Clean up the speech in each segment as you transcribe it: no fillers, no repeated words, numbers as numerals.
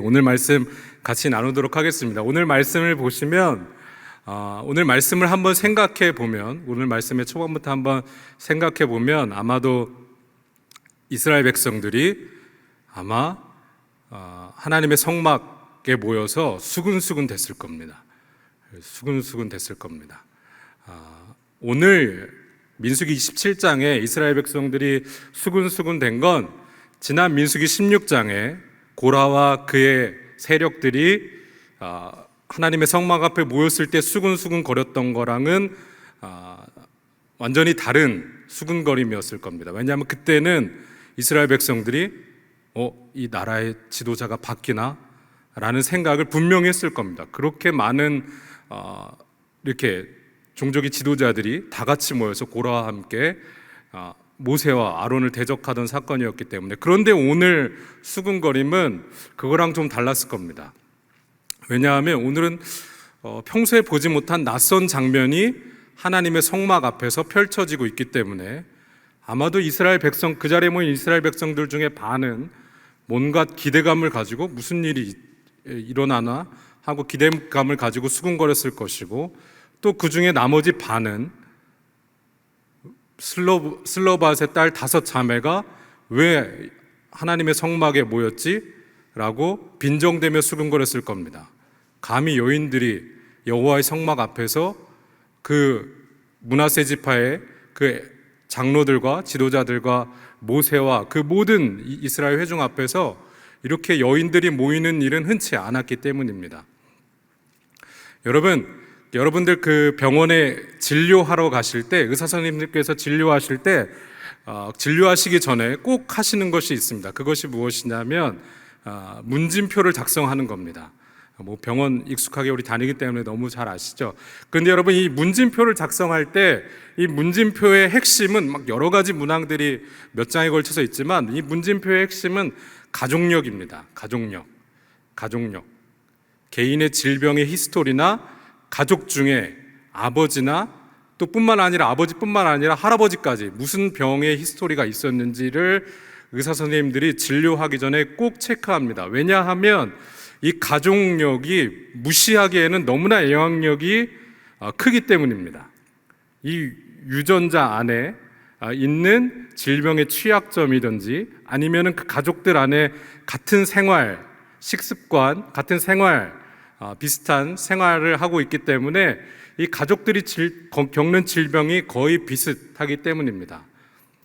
오늘 말씀 같이 나누도록 하겠습니다. 오늘 말씀을 보시면 오늘 말씀을 한번 생각해 보면, 오늘 말씀의 초반부터 한번 생각해 보면 아마도 이스라엘 백성들이 아마 하나님의 성막에 모여서 수근수근 됐을 겁니다. 수근수근 됐을 겁니다. 오늘 민수기 27장에 이스라엘 백성들이 수근수근 된 건 지난 민수기 16장에 고라와 그의 세력들이 하나님의 성막 앞에 모였을 때 수근수근 거렸던 거랑은 완전히 다른 수근거림이었을 겁니다. 왜냐하면 그때는 이스라엘 백성들이 이 나라의 지도자가 바뀌나? 라는 생각을 분명히 했을 겁니다. 그렇게 많은 이렇게 종족의 지도자들이 다 같이 모여서 고라와 함께 모세와 아론을 대적하던 사건이었기 때문에. 그런데 오늘 수근거림은 그거랑 좀 달랐을 겁니다. 왜냐하면 오늘은 평소에 보지 못한 낯선 장면이 하나님의 성막 앞에서 펼쳐지고 있기 때문에 아마도 이스라엘 백성, 그 자리에 모인 이스라엘 백성들 중에 반은 뭔가 기대감을 가지고 무슨 일이 일어나나 하고 기대감을 가지고 수근거렸을 것이고, 또 그 중에 나머지 반은 슬로밧의 딸 5 자매가 왜 하나님의 성막에 모였지? 라고 빈정대며 수근거렸을 겁니다. 감히 여인들이 여호와의 성막 앞에서 그 므낫세 지파의 그 장로들과 지도자들과 모세와 그 모든 이스라엘 회중 앞에서 이렇게 여인들이 모이는 일은 흔치 않았기 때문입니다. 여러분들 그 병원에 진료하러 가실 때, 의사 선생님들께서 진료하실 때 진료하시기 전에 꼭 하시는 것이 있습니다. 그것이 무엇이냐면 문진표를 작성하는 겁니다. 병원 익숙하게 우리 다니기 때문에 너무 잘 아시죠? 그런데 여러분, 이 문진표를 작성할 때 이 문진표의 핵심은 막 여러 가지 문항들이 몇 장에 걸쳐서 있지만, 이 문진표의 핵심은 가족력입니다. 가족력. 개인의 질병의 히스토리나 가족 중에 아버지나 또 아버지뿐만 아니라 할아버지까지 무슨 병의 히스토리가 있었는지를 의사 선생님들이 진료하기 전에 꼭 체크합니다. 왜냐하면 이 가족력이 무시하기에는 너무나 영향력이 크기 때문입니다. 이 유전자 안에 있는 질병의 취약점이든지 아니면 그 가족들 안에 같은 생활, 식습관, 같은 생활, 비슷한 생활을 하고 있기 때문에 이 가족들이 겪는 질병이 거의 비슷하기 때문입니다.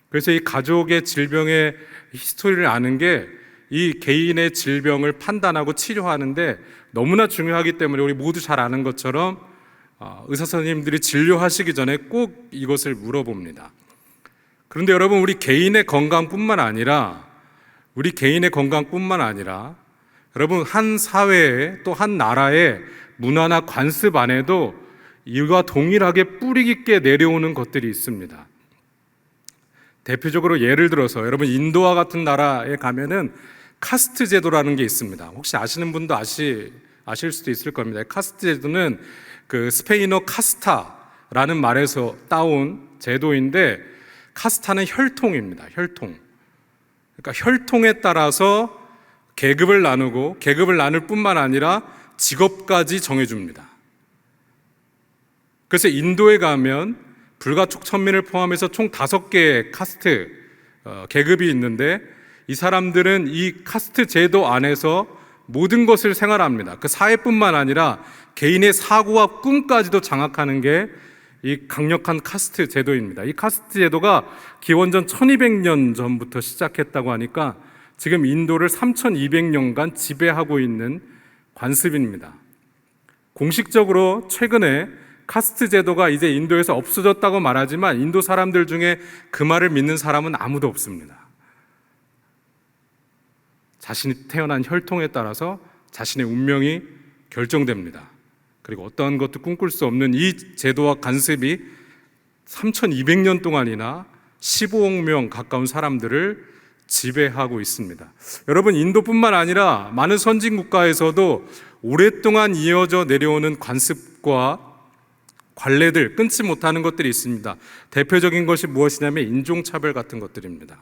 그래서 이 가족의 질병의 히스토리를 아는 게 이 개인의 질병을 판단하고 치료하는데 너무나 중요하기 때문에, 우리 모두 잘 아는 것처럼 의사 선생님들이 진료하시기 전에 꼭 이것을 물어봅니다. 그런데 여러분, 우리 개인의 건강뿐만 아니라 여러분, 한 사회에 또 한 나라의 문화나 관습 안에도 이와 동일하게 뿌리 깊게 내려오는 것들이 있습니다. 대표적으로 예를 들어서 여러분, 인도와 같은 나라에 가면은 카스트 제도라는 게 있습니다. 혹시 아시는 분도 아실 수도 있을 겁니다. 카스트 제도는 그 스페인어 카스타라는 말에서 따온 제도인데, 카스타는 혈통입니다. 혈통. 그러니까 혈통에 따라서 계급을 나누고, 계급을 나눌 뿐만 아니라 직업까지 정해줍니다. 그래서 인도에 가면 불가촉 천민을 포함해서 총 5개의 카스트 계급이 있는데, 이 사람들은 이 카스트 제도 안에서 모든 것을 생활합니다. 그 사회뿐만 아니라 개인의 사고와 꿈까지도 장악하는 게 이 강력한 카스트 제도입니다. 이 카스트 제도가 기원전 1200년 전부터 시작했다고 하니까 지금 인도를 3200년간 지배하고 있는 관습입니다. 공식적으로 최근에 카스트 제도가 이제 인도에서 없어졌다고 말하지만, 인도 사람들 중에 그 말을 믿는 사람은 아무도 없습니다. 자신이 태어난 혈통에 따라서 자신의 운명이 결정됩니다. 그리고 어떠한 것도 꿈꿀 수 없는 이 제도와 관습이 3200년 동안이나 15억 명 가까운 사람들을 지배하고 있습니다. 여러분, 인도뿐만 아니라 많은 선진 국가에서도 오랫동안 이어져 내려오는 관습과 관례들, 끊지 못하는 것들이 있습니다. 대표적인 것이 무엇이냐면 인종차별 같은 것들입니다.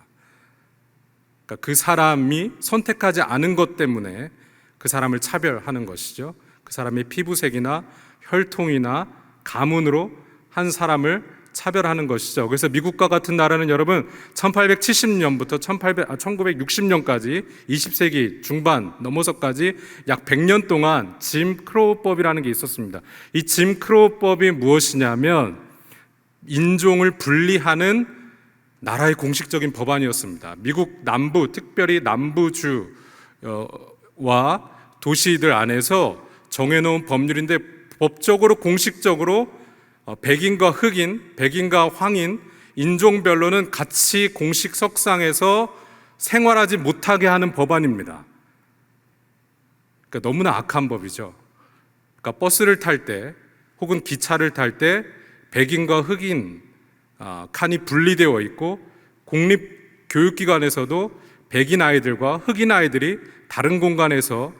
그러니까 그 사람이 선택하지 않은 것 때문에 그 사람을 차별하는 것이죠. 그 사람의 피부색이나 혈통이나 가문으로 한 사람을 차별하는 것이죠. 그래서 미국과 같은 나라는 여러분 1870년부터 1960년까지 20세기 중반 넘어서까지 약 100년 동안 짐 크로우법이라는 게 있었습니다. 이 짐 크로우법이 무엇이냐면 인종을 분리하는 나라의 공식적인 법안이었습니다. 미국 남부, 특별히 남부주와 도시들 안에서 정해놓은 법률인데 법적으로 공식적으로 백인과 흑인, 백인과 황인, 인종별로는 같이 공식 석상에서 생활하지 못하게 하는 법안입니다. 그러니까 너무나 악한 법이죠. 그러니까 버스를 탈 때 혹은 기차를 탈 때 백인과 흑인 칸이 분리되어 있고 공립교육기관에서도 백인 아이들과 흑인 아이들이 다른 공간에서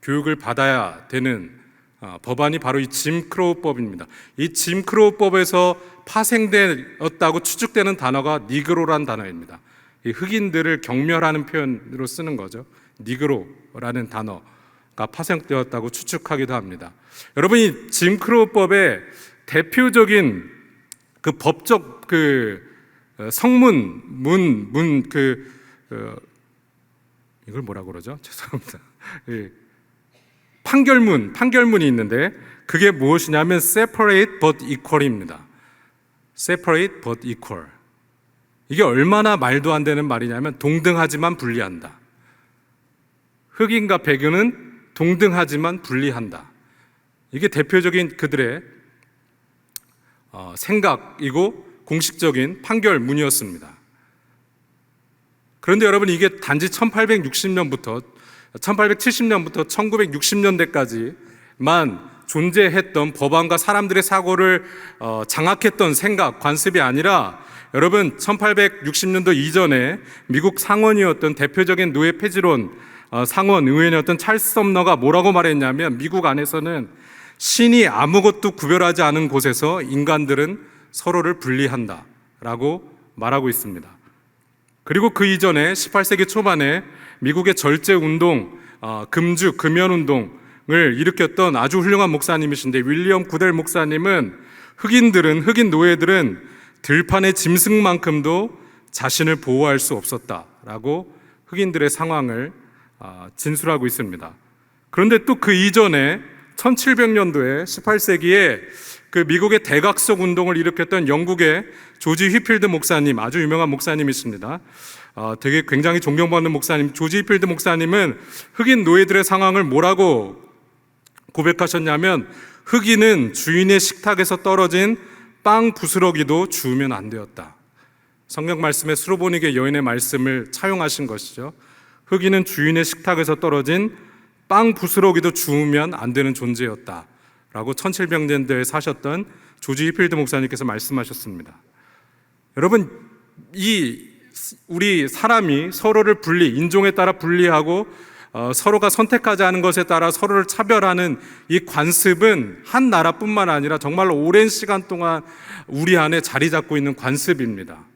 교육을 받아야 되는 법안이 바로 이 짐 크로우법입니다. 이 짐 크로우법에서 파생되었다고 추측되는 단어가 니그로란 단어입니다. 이 흑인들을 경멸하는 표현으로 쓰는 거죠. 니그로라는 단어가 파생되었다고 추측하기도 합니다. 여러분, 이 짐 크로우법의 대표적인 그 법적 성문 이걸 뭐라고 그러죠? 죄송합니다. 판결문이 있는데 그게 무엇이냐면 separate but equal입니다. separate but equal. 이게 얼마나 말도 안 되는 말이냐면 동등하지만 분리한다. 흑인과 백인은 동등하지만 분리한다. 이게 대표적인 그들의 생각이고 공식적인 판결문이었습니다. 그런데 여러분, 이게 단지 1870년부터 1960년대까지만 존재했던 법안과 사람들의 사고를 장악했던 생각, 관습이 아니라 여러분 1860년도 이전에 미국 상원이었던 대표적인 노예 폐지론 상원 의원이었던 찰스 썸너가 뭐라고 말했냐면 미국 안에서는 신이 아무것도 구별하지 않은 곳에서 인간들은 서로를 분리한다 라고 말하고 있습니다. 그리고 그 이전에 18세기 초반에 미국의 절제운동, 금주, 금연운동을 일으켰던 아주 훌륭한 목사님이신데 윌리엄 구델 목사님은 흑인 노예들은 들판의 짐승만큼도 자신을 보호할 수 없었다라고 흑인들의 상황을 진술하고 있습니다. 그런데 또 그 이전에 1700년도에 18세기에 그 미국의 대각석 운동을 일으켰던 영국의 조지 휘필드 목사님, 아주 유명한 목사님이십니다. 되게 굉장히 존경받는 목사님, 조지 휘필드 목사님은 흑인 노예들의 상황을 뭐라고 고백하셨냐면 흑인은 주인의 식탁에서 떨어진 빵 부스러기도 주우면 안 되었다. 성경 말씀에 수로보니게 여인의 말씀을 차용하신 것이죠. 흑인은 주인의 식탁에서 떨어진 빵 부스러기도 주우면 안 되는 존재였다 라고 1700년대에 사셨던 조지 휘필드 목사님께서 말씀하셨습니다. 여러분, 우리 사람이 서로를 인종에 따라 분리하고 서로가 선택하지 않은 것에 따라 서로를 차별하는 이 관습은 한 나라뿐만 아니라 정말로 오랜 시간 동안 우리 안에 자리 잡고 있는 관습입니다.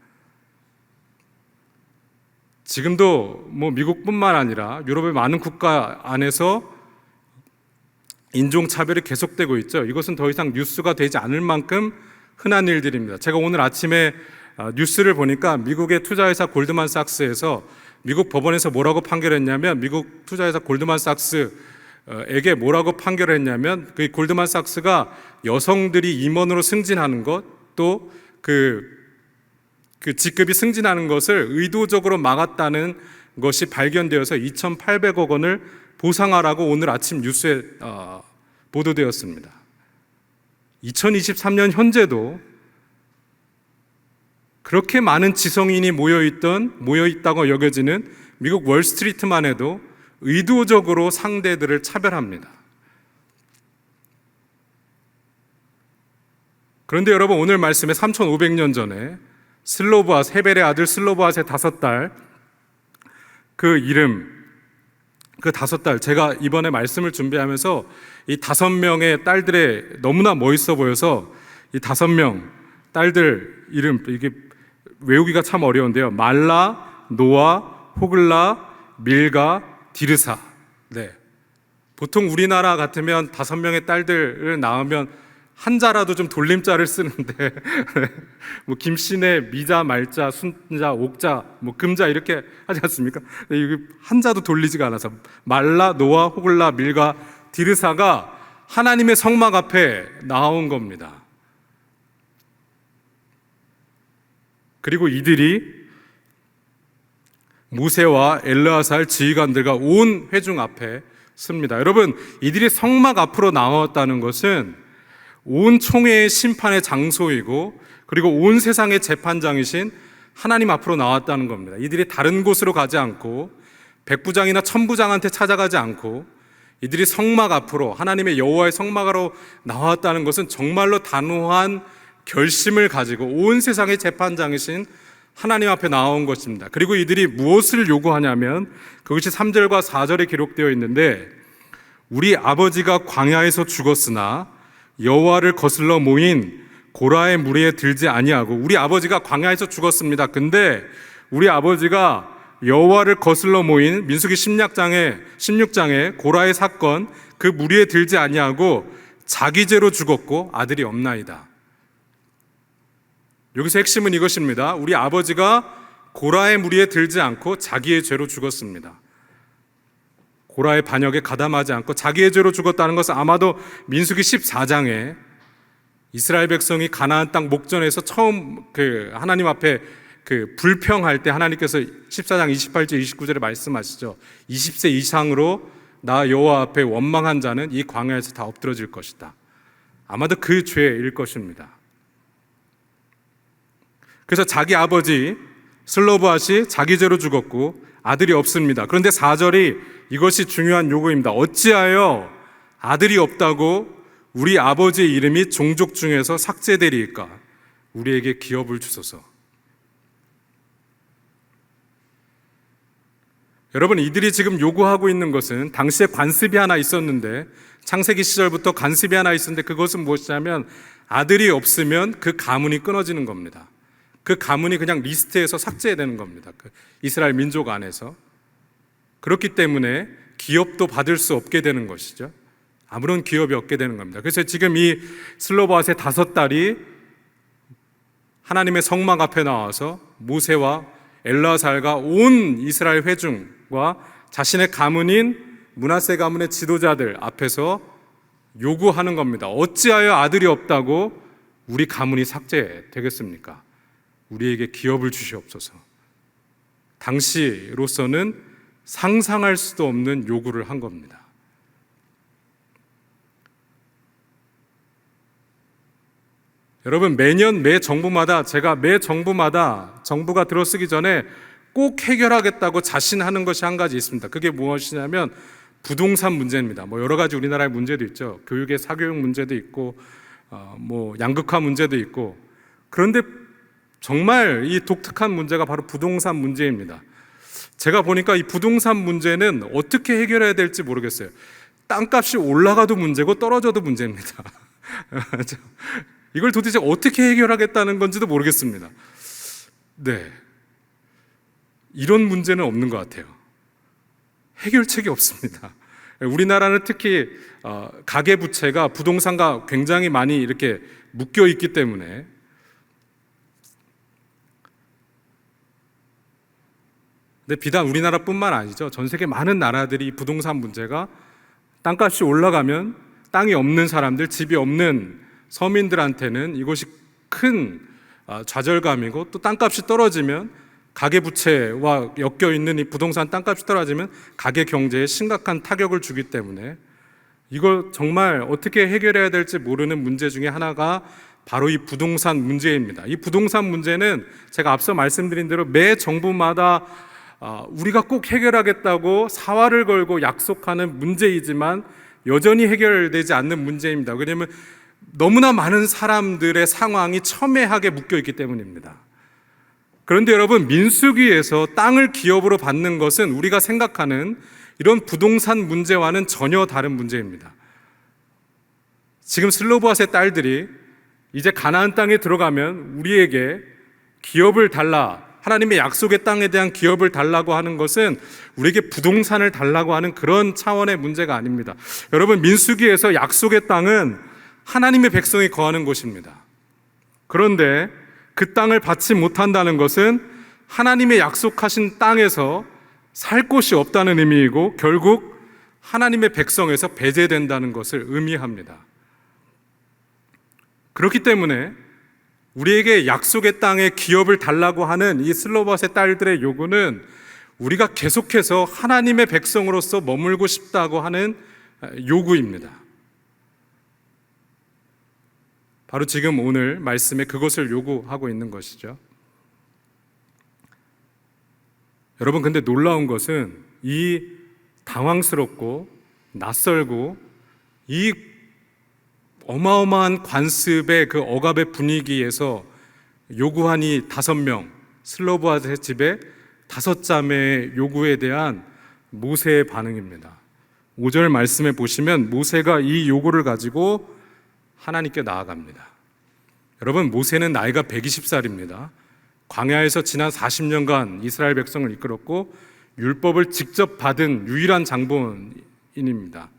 지금도 미국뿐만 아니라 유럽의 많은 국가 안에서 인종차별이 계속되고 있죠. 이것은 더 이상 뉴스가 되지 않을 만큼 흔한 일들입니다. 제가 오늘 아침에 뉴스를 보니까 미국의 투자회사 골드만삭스에서 미국 법원에서 뭐라고 판결했냐면 미국 투자회사 골드만삭스에게 뭐라고 판결했냐면 그 골드만삭스가 여성들이 임원으로 승진하는 것 또 그 직급이 승진하는 것을 의도적으로 막았다는 것이 발견되어서 2,800억 원을 보상하라고 오늘 아침 뉴스에 보도되었습니다. 2023년 현재도 그렇게 많은 지성인이 모여있다고 여겨지는 미국 월스트리트만 해도 의도적으로 상대들을 차별합니다. 그런데 여러분, 오늘 말씀에 3,500년 전에 헤벨의 아들 슬로보앗의 5딸, 그 5딸, 제가 이번에 말씀을 준비하면서 이 5명의 딸들의 너무나 멋있어 보여서 이 5명 딸들 이름, 이게 외우기가 참 어려운데요. 말라, 노아, 호글라, 밀가, 디르사. 네. 보통 우리나라 같으면 5명의 딸들을 낳으면 한자라도 좀 돌림자를 쓰는데 뭐 김씨네 미자, 말자, 순자, 옥자, 뭐 금자 이렇게 하지 않습니까? 이게 한자도 돌리지가 않아서 말라, 노아, 호글라, 밀가, 디르사가 하나님의 성막 앞에 나온 겁니다. 그리고 이들이 모세와 엘르아살 지휘관들과 온 회중 앞에 섭니다. 여러분, 이들이 성막 앞으로 나왔다는 것은 온 총회의 심판의 장소이고 그리고 온 세상의 재판장이신 하나님 앞으로 나왔다는 겁니다. 이들이 다른 곳으로 가지 않고 백부장이나 천부장한테 찾아가지 않고 이들이 성막 앞으로, 하나님의 여호와의 성막으로 나왔다는 것은 정말로 단호한 결심을 가지고 온 세상의 재판장이신 하나님 앞에 나온 것입니다. 그리고 이들이 무엇을 요구하냐면 그것이 3절과 4절에 기록되어 있는데, 우리 아버지가 광야에서 죽었으나 여호와를 거슬러 모인 고라의 무리에 들지 아니하고, 우리 아버지가 광야에서 죽었습니다. 근데 우리 아버지가 여호와를 거슬러 모인 민수기 16장에 고라의 사건 그 무리에 들지 아니하고 자기 죄로 죽었고 아들이 없나이다. 여기서 핵심은 이것입니다. 우리 아버지가 고라의 무리에 들지 않고 자기의 죄로 죽었습니다. 고라의 반역에 가담하지 않고 자기의 죄로 죽었다는 것은 아마도 민수기 14장에 이스라엘 백성이 가나안 땅 목전에서 처음 하나님 앞에 불평할 때 하나님께서 14장 28절 29절에 말씀하시죠. 20세 이상으로 나 여호와 앞에 원망한 자는 이 광야에서 다 엎드러질 것이다. 아마도 그 죄일 것입니다. 그래서 자기 아버지 슬로브앗이 자기 죄로 죽었고 아들이 없습니다. 그런데 4절이 이것이 중요한 요구입니다. 어찌하여 아들이 없다고 우리 아버지의 이름이 종족 중에서 삭제되리이까? 우리에게 기업을 주소서. 여러분, 이들이 지금 요구하고 있는 것은 당시에 관습이 하나 있었는데, 창세기 시절부터 관습이 하나 있었는데, 그것은 무엇이냐면 아들이 없으면 그 가문이 끊어지는 겁니다. 그 가문이 그냥 리스트에서 삭제되는 겁니다. 이스라엘 민족 안에서. 그렇기 때문에 기업도 받을 수 없게 되는 것이죠. 아무런 기업이 없게 되는 겁니다. 그래서 지금 이 슬로바앗의 5딸이 하나님의 성막 앞에 나와서 모세와 엘르아살과 온 이스라엘 회중과 자신의 가문인 므낫세 가문의 지도자들 앞에서 요구하는 겁니다. 어찌하여 아들이 없다고 우리 가문이 삭제되겠습니까? 우리에게 기업을 주시옵소서. 당시로서는 상상할 수도 없는 요구를 한 겁니다. 여러분, 매 정부마다 정부가 들어서기 전에 꼭 해결하겠다고 자신하는 것이 한 가지 있습니다. 그게 무엇이냐면 부동산 문제입니다. 여러 가지 우리나라의 문제도 있죠. 교육의 사교육 문제도 있고, 양극화 문제도 있고. 그런데 정말 이 독특한 문제가 바로 부동산 문제입니다. 제가 보니까 이 부동산 문제는 어떻게 해결해야 될지 모르겠어요. 땅값이 올라가도 문제고 떨어져도 문제입니다. 이걸 도대체 어떻게 해결하겠다는 건지도 모르겠습니다. 네, 이런 문제는 없는 것 같아요. 해결책이 없습니다. 우리나라는 특히 가계부채가 부동산과 굉장히 많이 이렇게 묶여 있기 때문에, 근데 비단 우리나라뿐만 아니죠. 전 세계 많은 나라들이 부동산 문제가 땅값이 올라가면 땅이 없는 사람들, 집이 없는 서민들한테는 이것이 큰 좌절감이고, 또 땅값이 떨어지면 가계부채와 엮여있는 이 부동산 땅값이 떨어지면 가계 경제에 심각한 타격을 주기 때문에 이걸 정말 어떻게 해결해야 될지 모르는 문제 중에 하나가 바로 이 부동산 문제입니다. 이 부동산 문제는 제가 앞서 말씀드린 대로 매 정부마다 우리가 꼭 해결하겠다고 사활을 걸고 약속하는 문제이지만 여전히 해결되지 않는 문제입니다. 왜냐하면 너무나 많은 사람들의 상황이 첨예하게 묶여있기 때문입니다. 그런데 여러분, 민수기에서 땅을 기업으로 받는 것은 우리가 생각하는 이런 부동산 문제와는 전혀 다른 문제입니다. 지금 슬로보앗의 딸들이 이제 가나안 땅에 들어가면 우리에게 기업을 달라 하나님의 약속의 땅에 대한 기업을 달라고 하는 것은 우리에게 부동산을 달라고 하는 그런 차원의 문제가 아닙니다. 여러분, 민수기에서 약속의 땅은 하나님의 백성이 거하는 곳입니다. 그런데 그 땅을 받지 못한다는 것은 하나님의 약속하신 땅에서 살 곳이 없다는 의미이고 결국 하나님의 백성에서 배제된다는 것을 의미합니다. 그렇기 때문에 우리에게 약속의 땅에 기업을 달라고 하는 이 슬로밧의 딸들의 요구는 우리가 계속해서 하나님의 백성으로서 머물고 싶다고 하는 요구입니다. 바로 지금 오늘 말씀에 그것을 요구하고 있는 것이죠. 여러분, 근데 놀라운 것은 이 당황스럽고 낯설고 이 어마어마한 관습의 그 억압의 분위기에서 요구한 이 5명, 슬로밧의 집에 5자매의 요구에 대한 모세의 반응입니다. 5절 말씀에 보시면 모세가 이 요구를 가지고 하나님께 나아갑니다. 여러분, 모세는 나이가 120살입니다. 광야에서 지난 40년간 이스라엘 백성을 이끌었고 율법을 직접 받은 유일한 장본인입니다.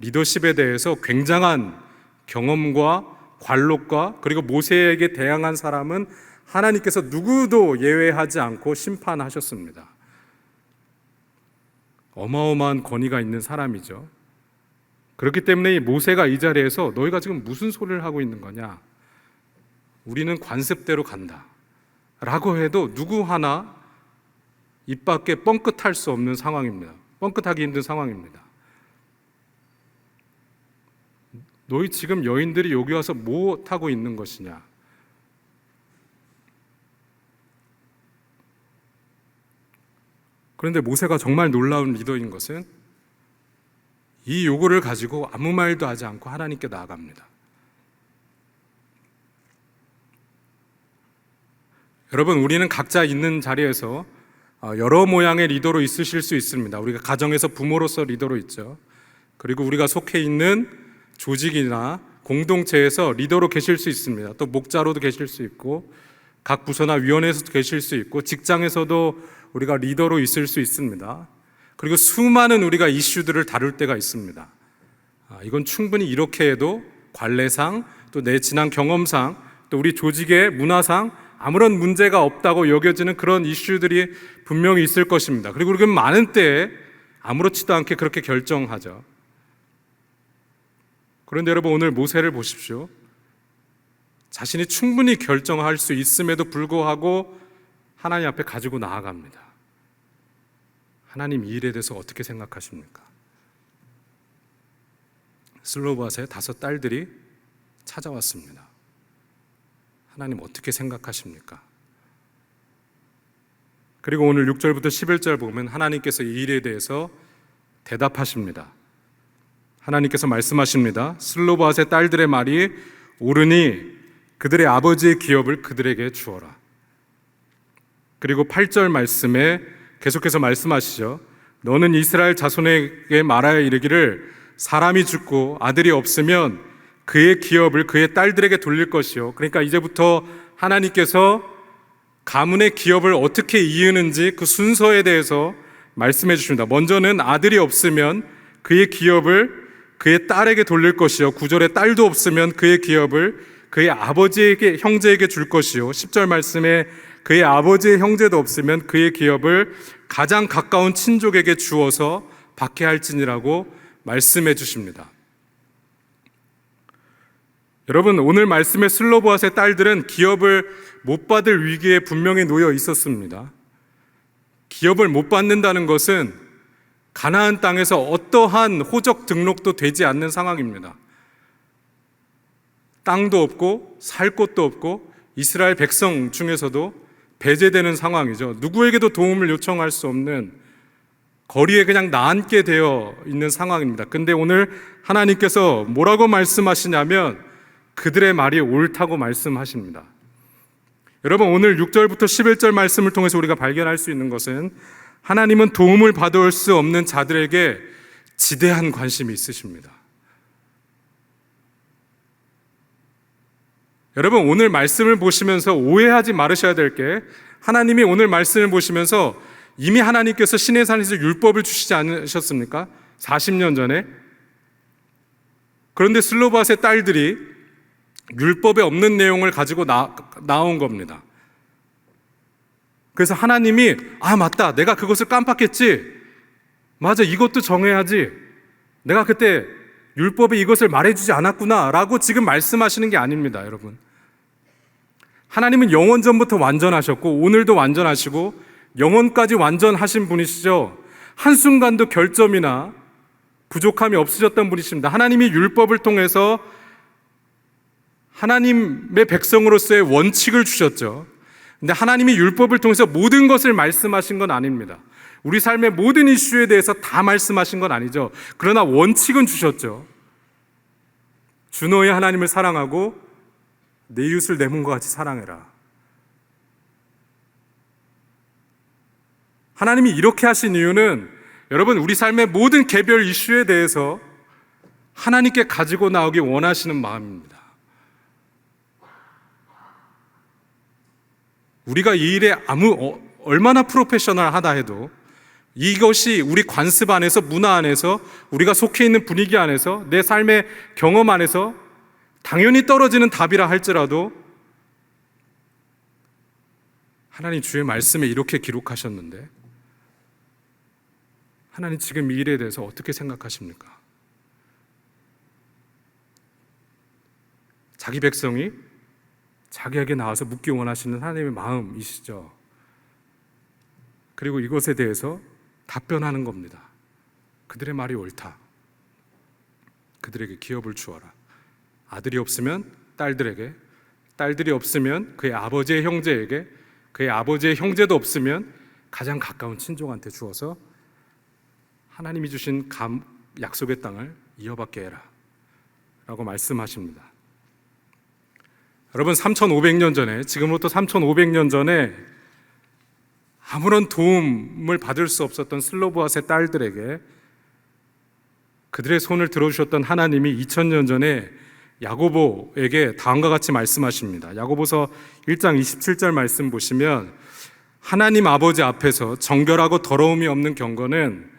리더십에 대해서 굉장한 경험과 관록과 그리고 모세에게 대항한 사람은 하나님께서 누구도 예외하지 않고 심판하셨습니다. 어마어마한 권위가 있는 사람이죠. 그렇기 때문에 이 모세가 이 자리에서 너희가 지금 무슨 소리를 하고 있는 거냐? 우리는 관습대로 간다 라고 해도 누구 하나 입 밖에 뻥끗할 수 없는 상황입니다. 뻥끗하기 힘든 상황입니다. 너희 지금 여인들이 여기 와서 뭐 타고 있는 것이냐? 그런데 모세가 정말 놀라운 리더인 것은 이 요구를 가지고 아무 말도 하지 않고 하나님께 나아갑니다. 여러분, 우리는 각자 있는 자리에서 여러 모양의 리더로 있으실 수 있습니다. 우리가 가정에서 부모로서 리더로 있죠. 그리고 우리가 속해 있는 조직이나 공동체에서 리더로 계실 수 있습니다. 또 목자로도 계실 수 있고 각 부서나 위원회에서도 계실 수 있고 직장에서도 우리가 리더로 있을 수 있습니다. 그리고 수많은 우리가 이슈들을 다룰 때가 있습니다. 이건 충분히 이렇게 해도 관례상 또 내 지난 경험상 또 우리 조직의 문화상 아무런 문제가 없다고 여겨지는 그런 이슈들이 분명히 있을 것입니다. 그리고 우리가 많은 때에 아무렇지도 않게 그렇게 결정하죠. 그런데 여러분, 오늘 모세를 보십시오. 자신이 충분히 결정할 수 있음에도 불구하고 하나님 앞에 가지고 나아갑니다. 하나님, 이 일에 대해서 어떻게 생각하십니까? 슬로밧의 5 딸들이 찾아왔습니다. 하나님 어떻게 생각하십니까? 그리고 오늘 6절부터 11절 보면 하나님께서 이 일에 대해서 대답하십니다. 하나님께서 말씀하십니다. 슬로밧의 딸들의 말이 옳으니 그들의 아버지의 기업을 그들에게 주어라. 그리고 8절 말씀에 계속해서 말씀하시죠. 너는 이스라엘 자손에게 말하여 이르기를 사람이 죽고 아들이 없으면 그의 기업을 그의 딸들에게 돌릴 것이요. 그러니까 이제부터 하나님께서 가문의 기업을 어떻게 이으는지 그 순서에 대해서 말씀해 주십니다. 먼저는 아들이 없으면 그의 기업을 그의 딸에게 돌릴 것이요. 9절에 딸도 없으면 그의 기업을 그의 아버지에게 형제에게 줄 것이요. 10절 말씀에 그의 아버지의 형제도 없으면 그의 기업을 가장 가까운 친족에게 주어서 받게 할지니라고 말씀해 주십니다. 여러분, 오늘 말씀의 슬로밧의 딸들은 기업을 못 받을 위기에 분명히 놓여 있었습니다. 기업을 못 받는다는 것은 가나안 땅에서 어떠한 호적 등록도 되지 않는 상황입니다. 땅도 없고 살 곳도 없고 이스라엘 백성 중에서도 배제되는 상황이죠. 누구에게도 도움을 요청할 수 없는 거리에 그냥 나앉게 되어 있는 상황입니다. 근데 오늘 하나님께서 뭐라고 말씀하시냐면 그들의 말이 옳다고 말씀하십니다. 여러분, 오늘 6절부터 11절 말씀을 통해서 우리가 발견할 수 있는 것은 하나님은 도움을 받을 수 없는 자들에게 지대한 관심이 있으십니다. 여러분, 오늘 말씀을 보시면서 오해하지 말으셔야 될 게 하나님이 오늘 말씀을 보시면서 이미 하나님께서 신의 산에서 율법을 주시지 않으셨습니까? 40년 전에. 그런데 슬로바스의 딸들이 율법에 없는 내용을 가지고 나온 겁니다. 그래서 하나님이 맞다, 내가 그것을 깜빡했지, 맞아, 이것도 정해야지, 내가 그때 율법에 이것을 말해주지 않았구나 라고 지금 말씀하시는 게 아닙니다. 여러분, 하나님은 영원 전부터 완전하셨고 오늘도 완전하시고 영원까지 완전하신 분이시죠. 한순간도 결점이나 부족함이 없으셨던 분이십니다. 하나님이 율법을 통해서 하나님의 백성으로서의 원칙을 주셨죠. 근데 하나님이 율법을 통해서 모든 것을 말씀하신 건 아닙니다. 우리 삶의 모든 이슈에 대해서 다 말씀하신 건 아니죠. 그러나 원칙은 주셨죠. 주 너의 하나님을 사랑하고 내 이웃을 내 몸과 같이 사랑해라. 하나님이 이렇게 하신 이유는 여러분, 우리 삶의 모든 개별 이슈에 대해서 하나님께 가지고 나오기 원하시는 마음입니다. 우리가 이 일에 얼마나 프로페셔널하다 해도 이것이 우리 관습 안에서, 문화 안에서, 우리가 속해 있는 분위기 안에서, 내 삶의 경험 안에서 당연히 떨어지는 답이라 할지라도 하나님 주의 말씀에 이렇게 기록하셨는데 하나님 지금 이 일에 대해서 어떻게 생각하십니까? 자기 백성이 자기에게 나와서 묻기 원하시는 하나님의 마음이시죠. 그리고 이것에 대해서 답변하는 겁니다. 그들의 말이 옳다. 그들에게 기업을 주어라. 아들이 없으면 딸들에게, 딸들이 없으면 그의 아버지의 형제에게, 그의 아버지의 형제도 없으면 가장 가까운 친족한테 주어서 하나님이 주신 약속의 땅을 이어받게 해라 라고 말씀하십니다. 여러분, 3,500년 전에, 지금으로부터 3,500년 전에 아무런 도움을 받을 수 없었던 슬로보아스의 딸들에게 그들의 손을 들어주셨던 하나님이 2000년 전에 야고보에게 다음과 같이 말씀하십니다. 야고보서 1장 27절 말씀 보시면 하나님 아버지 앞에서 정결하고 더러움이 없는 경건은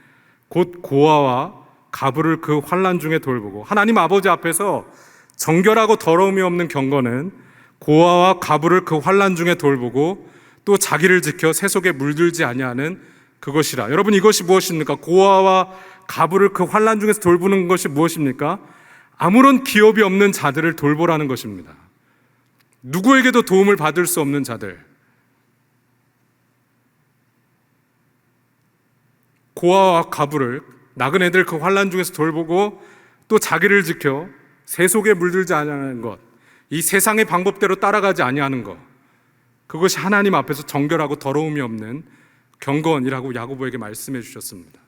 곧 고아와 가부를 그 환난 중에 돌보고, 하나님 아버지 앞에서 정결하고 더러움이 없는 경건은 고아와 가부를 그 환난 중에 돌보고 또 자기를 지켜 새 속에 물들지 아니하는 그것이라. 여러분, 이것이 무엇입니까? 고아와 가부를 그 환난 중에서 돌보는 것이 무엇입니까? 아무런 기업이 없는 자들을 돌보라는 것입니다. 누구에게도 도움을 받을 수 없는 자들, 고아와 가부를, 나그네들 그 환난 중에서 돌보고 또 자기를 지켜 새 속에 물들지 아니하는 것, 이 세상의 방법대로 따라가지 아니하는 것, 그것이 하나님 앞에서 정결하고 더러움이 없는 경건이라고 야고보에게 말씀해 주셨습니다.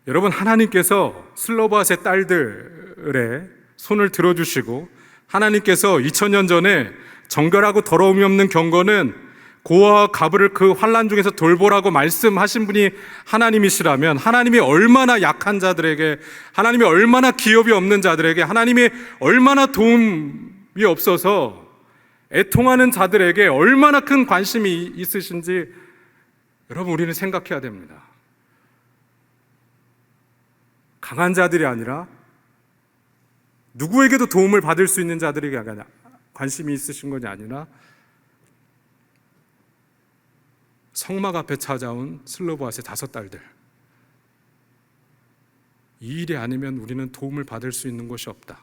여러분, 하나님께서 슬로바스의 딸들의 손을 들어주시고 하나님께서 2000년 전에 정결하고 더러움이 없는 경건은 고아와 가부를 그 환난 중에서 돌보라고 말씀하신 분이 하나님이시라면, 하나님이 얼마나 약한 자들에게, 하나님이 얼마나 기업이 없는 자들에게, 하나님이 얼마나 도움이 없어서 애통하는 자들에게 얼마나 큰 관심이 있으신지 여러분, 우리는 생각해야 됩니다. 강한 자들이 아니라 누구에게도 도움을 받을 수 있는 자들에게 관심이 있으신 것이 아니라 성막 앞에 찾아온 슬로바스의 5딸들, 이 일이 아니면 우리는 도움을 받을 수 있는 것이 없다.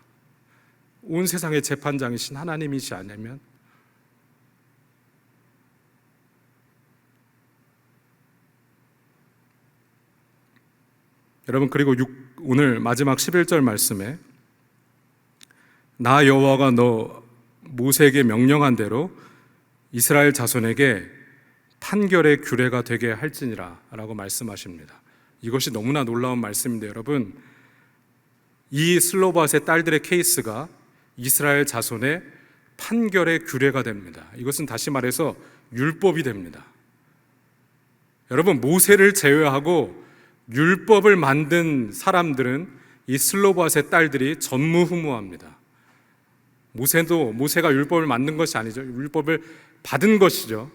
온 세상의 재판장이신 하나님이시 않으면 여러분, 그리고 오늘 마지막 11절 말씀에 나 여호와가 너 모세에게 명령한 대로 이스라엘 자손에게 판결의 규례가 되게 할지니라 라고 말씀하십니다. 이것이 너무나 놀라운 말씀인데 여러분, 이 슬로바스의 딸들의 케이스가 이스라엘 자손의 판결의 규례가 됩니다. 이것은 다시 말해서 율법이 됩니다. 여러분, 모세를 제외하고 율법을 만든 사람들은 이 슬로바스의 딸들이 전무후무합니다. 모세가 율법을 만든 것이 아니죠. 율법을 받은 것이죠.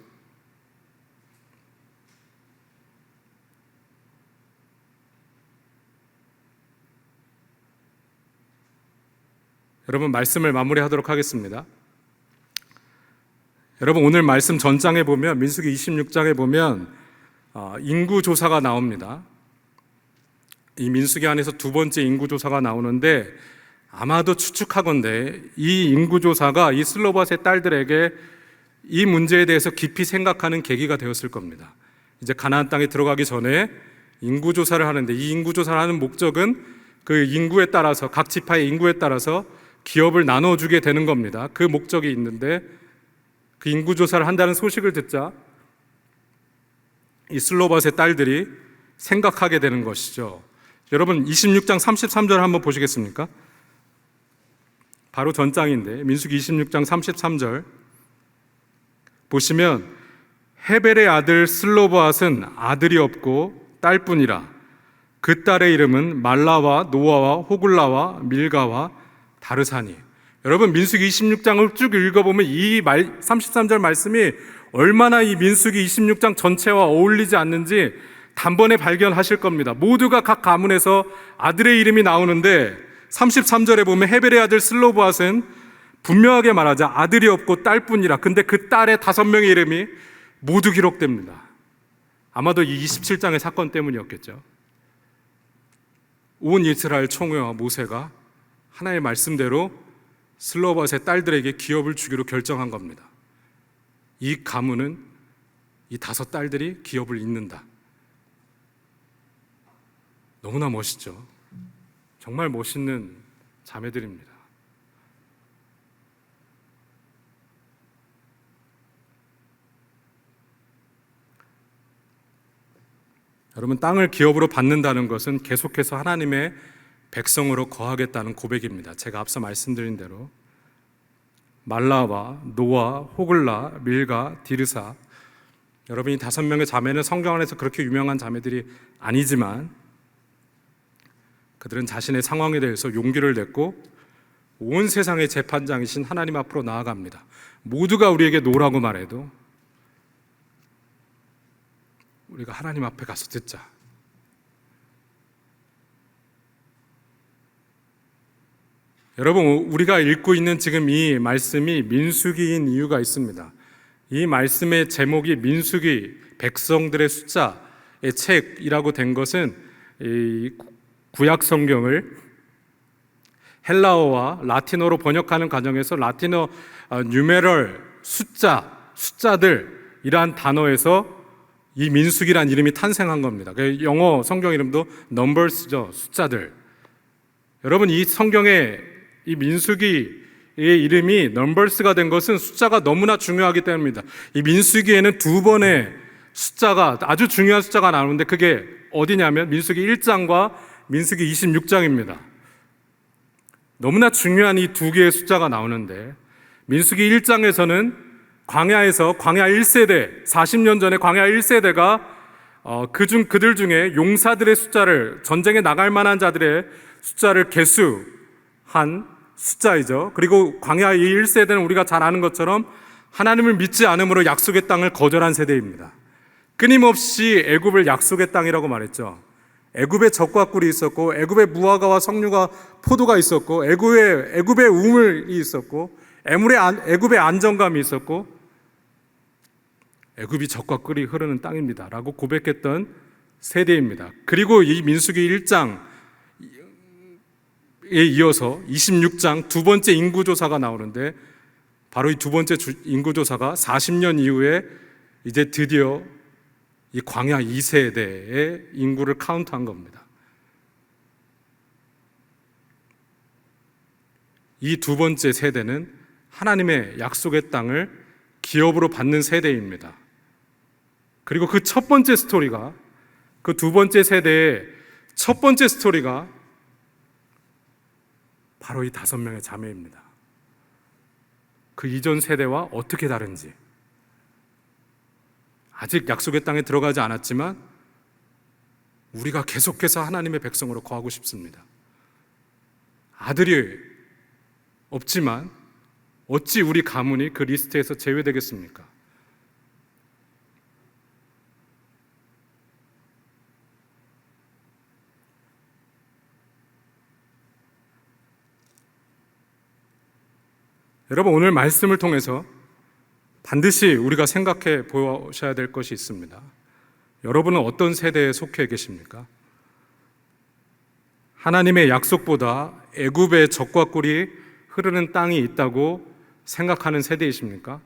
여러분, 말씀을 마무리하도록 하겠습니다. 여러분, 오늘 말씀 전장에 보면, 민수기 26장에 보면 인구조사가 나옵니다. 이 민수기 안에서 두 번째 인구조사가 나오는데, 아마도 추측하건대 이 인구조사가 이 슬로밧의 딸들에게 이 문제에 대해서 깊이 생각하는 계기가 되었을 겁니다. 이제 가나안 땅에 들어가기 전에 인구조사를 하는데, 이 인구조사를 하는 목적은 그 인구에 따라서, 각 지파의 인구에 따라서 기업을 나눠주게 되는 겁니다. 그 목적이 있는데, 그 인구조사를 한다는 소식을 듣자 이 슬로밧의 딸들이 생각하게 되는 것이죠. 여러분, 26장 33절 한번 보시겠습니까? 바로 전장인데, 민수기 26장 33절 보시면, 헤벨의 아들 슬로밧은 아들이 없고 딸뿐이라. 그 딸의 이름은 말라와 노아와 호글라와 밀가와 다르사니. 여러분, 민수기 26장을 쭉 읽어보면 이 33절 말씀이 얼마나 이 민수기 26장 전체와 어울리지 않는지 단번에 발견하실 겁니다. 모두가 각 가문에서 아들의 이름이 나오는데, 33절에 보면 헤벨의 아들 슬로밧은 분명하게 말하자 아들이 없고 딸뿐이라. 근데 그 딸의 5명의 이름이 모두 기록됩니다. 아마도 이 27장의 사건 때문이었겠죠. 온 이스라엘 총회와 모세가 하나님의 말씀대로 슬로밧의 딸들에게 기업을 주기로 결정한 겁니다. 이 가문은 이 5 딸들이 기업을 잇는다. 너무나 멋있죠. 정말 멋있는 자매들입니다. 여러분, 땅을 기업으로 받는다는 것은 계속해서 하나님의 백성으로 거하겠다는 고백입니다. 제가 앞서 말씀드린 대로 말라와 노아, 호글라, 밀가, 디르사, 여러분, 이 5명의 자매는 성경 안에서 그렇게 유명한 자매들이 아니지만 그들은 자신의 상황에 대해서 용기를 냈고 온 세상의 재판장이신 하나님 앞으로 나아갑니다. 모두가 우리에게 노라고 말해도 우리가 하나님 앞에 가서 듣자. 여러분, 우리가 읽고 있는 지금 이 말씀이 민수기인 이유가 있습니다. 이 말씀의 제목이 민수기, 백성들의 숫자의 책이라고 된 것은 이 구약 성경을 헬라어와 라틴어로 번역하는 과정에서 라틴어 뉴메럴, 숫자들 이러한 단어에서 이 민수기란 이름이 탄생한 겁니다. 영어 성경 이름도 넘버스죠, 숫자들. 여러분, 이 성경의 이 민수기의 이름이 넘버스가 된 것은 숫자가 너무나 중요하기 때문입니다. 이 민수기에는 2번의 숫자가, 아주 중요한 숫자가 나오는데 그게 어디냐면 민수기 1장과 민수기 26장입니다. 너무나 중요한 이 2개의 숫자가 나오는데, 민수기 1장에서는 광야에서 광야 1세대, 40년 전에 광야 1세대가 그들 중에 용사들의 숫자를, 전쟁에 나갈 만한 자들의 숫자를 계수한 숫자이죠. 그리고 광야 1세대는 우리가 잘 아는 것처럼 하나님을 믿지 않음으로 약속의 땅을 거절한 세대입니다. 끊임없이 애굽을 약속의 땅이라고 말했죠. 애굽에 적과 꿀이 있었고, 애굽에 무화과와 석류가, 포도가 있었고, 애굽에 우물이 있었고, 애굽에 안정감이 있었고, 애굽이 적과 꿀이 흐르는 땅입니다 라고 고백했던 세대입니다. 그리고 이 민수기 1장에 이어서 26장 2번째 인구조사가 나오는데, 바로 이 2번째 인구조사가 40년 이후에 이제 드디어 이 광야 2세대의 인구를 카운트한 겁니다. 이 2번째 세대는 하나님의 약속의 땅을 기업으로 받는 세대입니다. 그리고 그 첫 번째 스토리가, 그 2번째 세대의 첫 번째 스토리가 바로 이 5명의 자매입니다. 그 이전 세대와 어떻게 다른지, 아직 약속의 땅에 들어가지 않았지만 우리가 계속해서 하나님의 백성으로 거하고 싶습니다. 아들이 없지만 어찌 우리 가문이 그 리스트에서 제외되겠습니까? 여러분, 오늘 말씀을 통해서 반드시 우리가 생각해 보셔야 될 것이 있습니다. 여러분은 어떤 세대에 속해 계십니까? 하나님의 약속보다 애굽의 적과 꿀이 흐르는 땅이 있다고 생각하는 세대이십니까?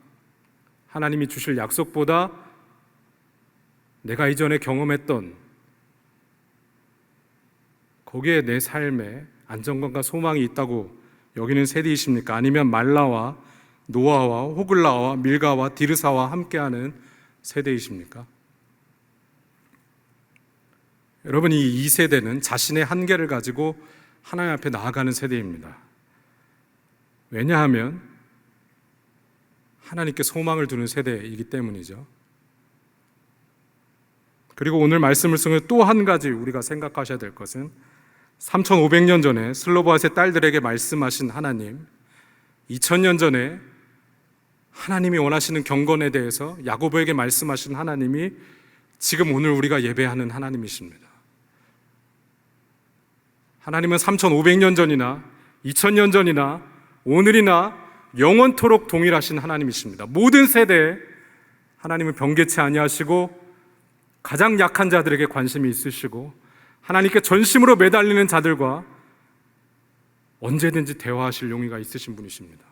하나님이 주실 약속보다 내가 이전에 경험했던 거기에 내 삶에 안정감과 소망이 있다고 여기는 세대이십니까? 아니면 말라와 노아와 호글라와 밀가와 디르사와 함께하는 세대이십니까? 여러분, 이 세대는 자신의 한계를 가지고 하나님 앞에 나아가는 세대입니다. 왜냐하면 하나님께 소망을 두는 세대이기 때문이죠. 그리고 오늘 말씀을 통해 또 한 가지 우리가 생각하셔야 될 것은 3500년 전에 슬로바앗의 딸들에게 말씀하신 하나님, 2000년 전에 하나님이 원하시는 경건에 대해서 야고보에게 말씀하신 하나님이 지금 오늘 우리가 예배하는 하나님이십니다. 하나님은 3500년 전이나 2000년 전이나 오늘이나 영원토록 동일하신 하나님이십니다. 모든 세대에 하나님은 변개치 아니하시고 가장 약한 자들에게 관심이 있으시고 하나님께 전심으로 매달리는 자들과 언제든지 대화하실 용의가 있으신 분이십니다.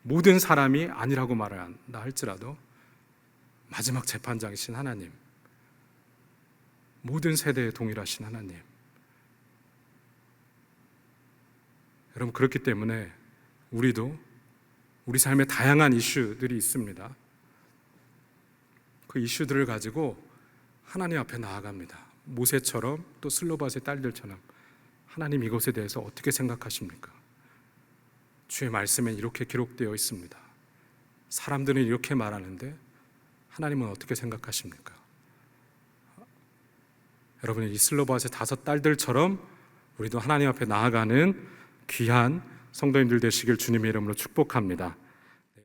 모든 사람이 아니라고 말한다 할지라도 마지막 재판장이신 하나님, 모든 세대에 동일하신 하나님. 여러분, 그렇기 때문에 우리도 우리 삶에 다양한 이슈들이 있습니다. 그 이슈들을 가지고 하나님 앞에 나아갑니다. 모세처럼 또 슬로바스의 딸들처럼 하나님, 이것에 대해서 어떻게 생각하십니까? 주의 말씀에 이렇게 기록되어 있습니다. 사람들은 이렇게 말하는데 하나님은 어떻게 생각하십니까? 여러분, 이 슬로바스의 5 딸들처럼 우리도 하나님 앞에 나아가는 귀한 성도님들 되시길 주님의 이름으로 축복합니다.